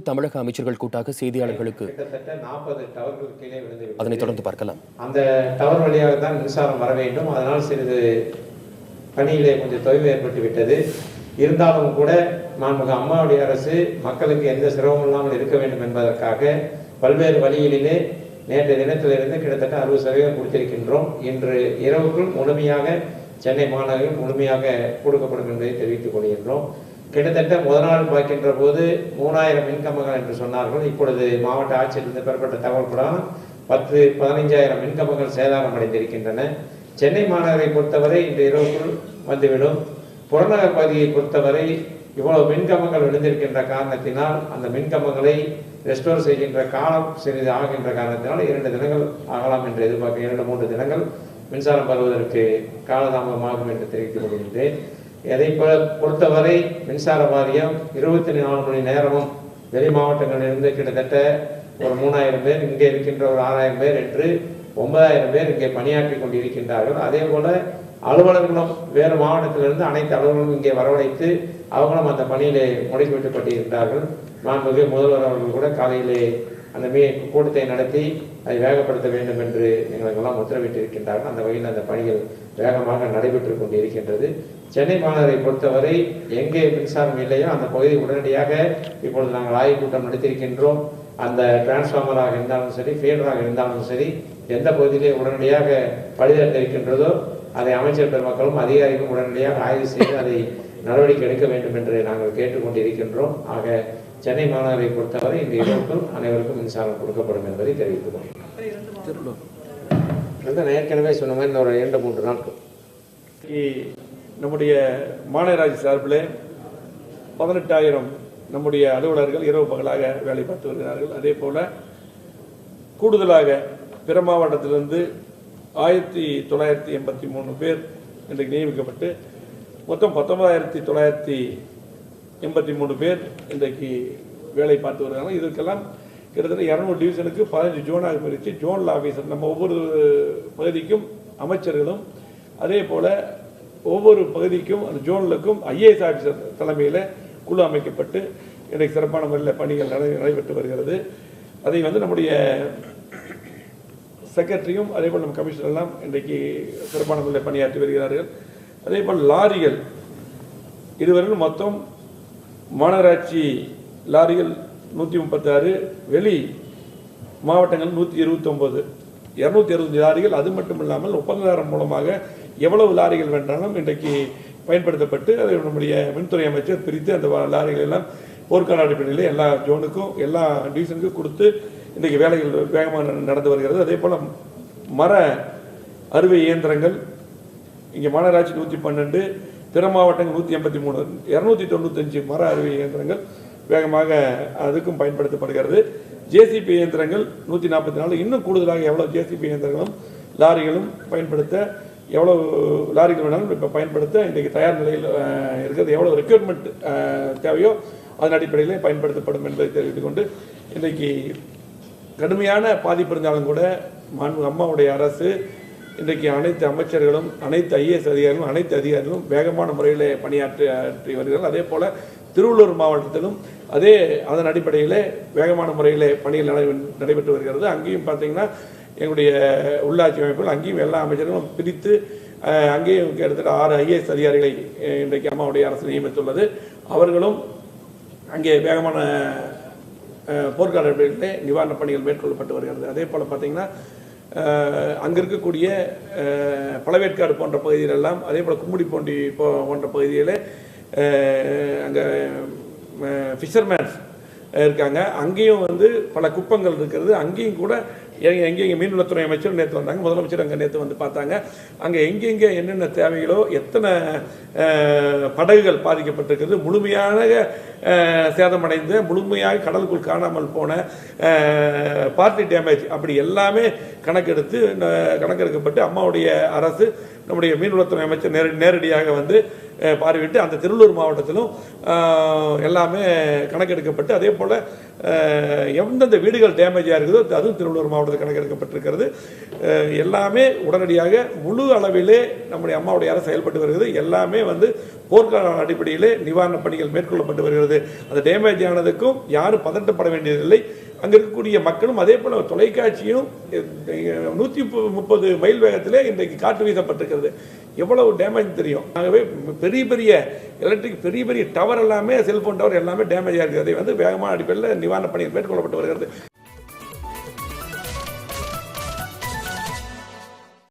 தமிழக அமைச்சர்கள் கூட்டாக செய்தியாளர்களுக்கு கிட்டத்தட்ட 40 டவர்கள் கீழே விழுந்து அதனைத் தொடர்ந்து பார்க்கலாம். அந்த டவர் வழியாக தான் மின்சாரம் வர வேண்டும். அதனால் சிறிது பணியிலே கொஞ்சம் தொய்வு ஏற்பட்டு விட்டது. இருந்தாலும் கூட மாண்புமிகு அம்மாவுடைய அரசு மக்களுக்கு எந்த சிரமமும் இல்லாமல் இருக்க வேண்டும் என்பதற்காக பல்வேறு வழிகளிலே நேற்று தினத்திலிருந்து கிட்டத்தட்ட 60% கொடுத்திருக்கின்றோம். இன்று இரவுக்குள் முழுமையாக சென்னை மாநகரில் முழுமையாக கொடுக்கப்படும் என்பதை தெரிவித்துக் கொள்கின்றோம். கிட்டத்தட்ட முதல் நாள் பார்க்கின்ற போது 3000 மின்கம்பங்கள் என்று சொன்னார்கள். இப்பொழுது மாவட்ட ஆட்சியிலிருந்து பெறப்பட்ட தகவல் கூட 15,000 மின்கம்பங்கள் சேதாரம் அடைந்திருக்கின்றன. சென்னை மாநகரை பொறுத்தவரை இந்த இரவுக்குள் வந்துவிடும். புறநகர் பகுதியை பொறுத்தவரை இவ்வளவு மின்கம்பங்கள் விழுந்திருக்கின்ற காரணத்தினால் அந்த மின்கம்பங்களை ரெஸ்டோர் செய்கின்ற காலம் சிறிது ஆகின்ற காரணத்தினால் 2 தினங்கள் ஆகலாம் என்று எதிர்பார்க்க 2-3 தினங்கள் மின்சாரம் வருவதற்கு காலதாமதமாகும் என்று தெரிவித்துக் கொள்கின்றேன். இதை பொறுத்தவரை மின்சார வாரியம் 24 மணி நேரமும் வெளி மாவட்டங்களிலிருந்து கிட்டத்தட்ட ஒரு 3000 பேர், இங்கே இருக்கின்ற ஒரு 6000 பேர் என்று 9000 பேர் இங்கே பணியாற்றி கொண்டிருக்கின்றார்கள். அதே போல அலுவலர்களும் வேறு மாவட்டத்திலிருந்து அனைத்து அலுவலர்களும் இங்கே வரவழைத்து அவங்களும் அந்த பணியிலே முடுக்கிவிட்டுப்பட்டிருக்கிறார்கள். மாண்புமிகு முதல்வர் அவர்கள் கூட காலையிலே அந்த கூட்டத்தை நடத்தி அதை வேகப்படுத்த வேண்டும் என்று எங்களுக்கெல்லாம் உத்தரவிட்டிருக்கின்றார்கள். அந்த வகையில் அந்த பணிகள் வேகமாக நடைபெற்று கொண்டிருக்கின்றது. சென்னை மாநகரை பொறுத்தவரை எங்கே மின்சாரம் இல்லையோ அந்த பகுதியை உடனடியாக இப்பொழுது நாங்கள் ஆய்வுக் கூட்டம் நடத்தியிருக்கின்றோம். அந்த டிரான்ஸ்ஃபார்மராக இருந்தாலும் சரி, ஃபீடராக இருந்தாலும் சரி, எந்த பகுதியிலே உடனடியாக பழுதடைந்து இருக்கின்றதோ அதை அமைச்சர் பெருமக்களும் அதிகாரிகளும் உடனடியாக ஆய்வு செய்து அதை நடவடிக்கை எடுக்க வேண்டும் என்று நாங்கள் கேட்டுக்கொண்டிருக்கின்றோம். ஆக சென்னை மாநகரை பொறுத்தவரை இந்த இரவுக்குள் அனைவருக்கும் மின்சாரம் கொடுக்கப்படும் என்பதை தெரிவித்துள்ளோம். ஏற்கனவே சொன்ன மாதிரி இந்த ஒரு 2-3 நாட்கள் நம்முடைய மாநகராட்சி சார்பில் 18,000 நம்முடைய அலுவலர்கள் இரவு பகலாக வேலை பார்த்து வருகிறார்கள். அதே போல கூடுதலாக பிற மாவட்டத்திலிருந்து 1983 பேர் இன்றைக்கு நியமிக்கப்பட்டு மொத்தம் 19,983 பேர் இன்றைக்கு வேலை பார்த்து வருகிறாங்க. இதற்கெல்லாம் கிட்டத்தட்ட 200 டிவிஷனுக்கு 15 ஜோனாக பிரித்து ஜோனல் ஆஃபீஸர் நம்ம ஒவ்வொரு பகுதிக்கும் அமைச்சர்களும் அதே போல் ஒவ்வொரு பகுதிக்கும் அந்த ஜோனலுக்கும் IAS ஆஃபீஸர் தலைமையில் குழு அமைக்கப்பட்டு இன்றைக்கு சிறப்பான முறையில் பணிகள் நடைபெற்று வருகிறது. அதை நம்முடைய செக்ரட்டரியும் அதே போல் நம்ம கமிஷனர் எல்லாம் இன்றைக்கு சிறப்பான முறையில் பணியாற்றி வருகிறார்கள். அதே போல் லாரிகள் இதுவரையில் மொத்தம் மாநகராட்சி லாரிகள் 136, வெளி மாவட்டங்கள் 129, 265 லாரிகள். அது மட்டும் இல்லாமல் ஒப்பந்ததாரர் மூலமாக எவ்வளவு லாரிகள் வேண்டாலும் இன்றைக்கு பயன்படுத்தப்பட்டு அதை நம்முடைய மின்துறை அமைச்சர் பிரித்து அந்த லாரிகள் எல்லாம் போர்க்கால அடிப்படையில் எல்லா ஜோனுக்கும் எல்லா டிவிஷனுக்கும் கொடுத்து இன்றைக்கு வேலைகள் வேகமாக நடந்து வருகிறது. அதே போல் மர அறுவை இயந்திரங்கள் இங்கே மாநகராட்சி 112, பிற மாவட்டங்கள் 183, 295 மர அறுவை இயந்திரங்கள் வேகமாக அதுக்கும் பயன்படுத்தப்படுகிறது. JCB இயந்திரங்கள் 144, இன்னும் கூடுதலாக எவ்வளோ JCB இயந்திரங்களும் லாரிகளும் பயன்படுத்த எவ்வளோ லாரிகள் வேணாலும் இப்போ பயன்படுத்த இன்றைக்கு தயார் நிலையில் இருக்கிறது. எவ்வளோ ரெக்யூர்மெண்ட் தேவையோ அதன் அடிப்படையில் பயன்படுத்தப்படும் என்பதை தெரிவித்துக் கொண்டு இன்றைக்கு கடுமையான பாதிப்பு இருந்தாலும் கூட மாண்புமிகு அம்மாவுடைய அரசு இன்றைக்கு அனைத்து அமைச்சர்களும் அனைத்து IAS அதிகாரிகளும் அனைத்து அதிகாரிகளும் வேகமான முறையில் பணியாற்றி வருகிறார்கள். அதே போல் திருவள்ளூர் மாவட்டத்திலும் அதன் அடிப்படையில் வேகமான முறையில் பணிகள் நடைபெற்று வருகிறது. அங்கேயும் பார்த்தீங்கன்னா எங்களுடைய உள்ளாட்சி அமைப்புகள் அங்கேயும் எல்லா அமைச்சர்களும் பிரித்து அங்கேயும் கிட்டத்தட்ட 6 IAS அதிகாரிகளை இன்றைக்கு அம்மாவுடைய அரசு நியமித்துள்ளது. அவர்களும் அங்கே வேகமான போர்க்கால அடிப்படையிலே நிவாரணப் பணிகள் மேற்கொள்ளப்பட்டு வருகிறது. அதே போல் பார்த்தீங்கன்னா அங்கே இருக்கக்கூடிய பழவேற்காடு போன்ற பகுதிகளெல்லாம் அதே போல் கும்மிடிப்பூண்டி போன்ற பகுதியில் அங்கே ஃபிஷர்மேன்ஸ் இருக்காங்க. அங்கேயும் பல குப்பங்கள் இருக்கிறது. அங்கேயும் கூட எங்கெங்கே மீன்வளத்துறை அமைச்சர் நேற்று வந்தாங்க, முதலமைச்சர் அங்கே நேற்று வந்து பார்த்தாங்க. அங்கே எங்கெங்கே என்னென்ன தேவைகளோ எத்தனை படகுகள் பாதிக்கப்பட்டிருக்கிறது, முழுமையான சேதமடைந்த முழுமையாக கடலுக்குள் காணாமல் போன பார்ட்டி டேமேஜ் அப்படி எல்லாமே கணக்கெடுக்கப்பட்டு அம்மாவுடைய அரசு நம்முடைய மீன்வளத்துறை அமைச்சர் நேரடியாக வந்து பார்வையிட்டு அந்த திருவள்ளூர் மாவட்டத்திலும் எல்லாமே கணக்கெடுக்கப்பட்டு அதே போல் எந்தெந்த வீடுகள் டேமேஜாக இருக்குதோ அதுவும் திருவள்ளூர் மாவட்டத்தில் கணக்கெடுக்கப்பட்டிருக்கிறது. எல்லாமே உடனடியாக முழு அளவிலே நம்முடைய அம்மாவுடைய அரசு செயல்பட்டு வருகிறது. எல்லாமே வந்து போர்க்கால அடிப்படையிலே நிவாரணப் பணிகள் மேற்கொள்ளப்பட்டு வருகிறது. அந்த டேமேஜ் ஆனதுக்கும் யாரும் பதட்டப்பட வேண்டியதில்லை. அங்கே இருக்கக்கூடிய மக்களும் அதே போல தொலைக்காட்சியும் 130 மைல் வேகத்திலே இன்றைக்கு காட்டு வீசப்பட்டிருக்கிறது. எவ்வளவு டேமேஜ் தெரியும். ஆகவே பெரிய பெரிய எலக்ட்ரிக் பெரிய டவர் எல்லாமே செல்போன் டவர் எல்லாமே டேமேஜ் ஆகிறது. அதை வந்து வேகமான அடிப்படையில் நிவாரணப் பணிகள் மேற்கொள்ளப்பட்டு வருகிறது.